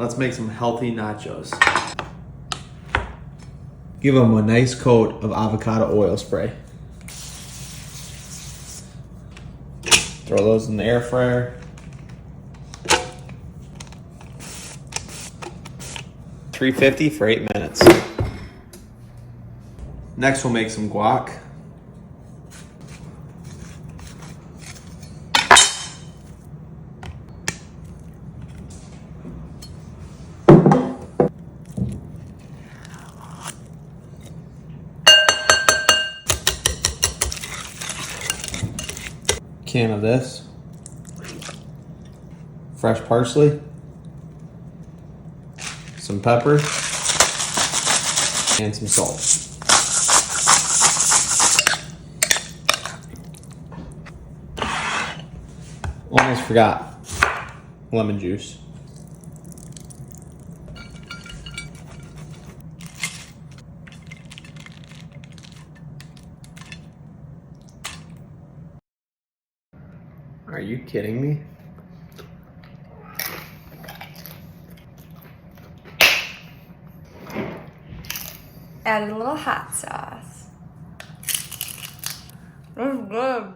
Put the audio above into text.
Let's make some healthy nachos. Give them a nice coat of avocado oil spray. Throw those in the air fryer. 350 for 8 minutes. Next we'll make some guac. Can of this. Fresh parsley. Some pepper. And some salt. Almost forgot. Lemon juice. Are you kidding me? Added a little hot sauce. This is good.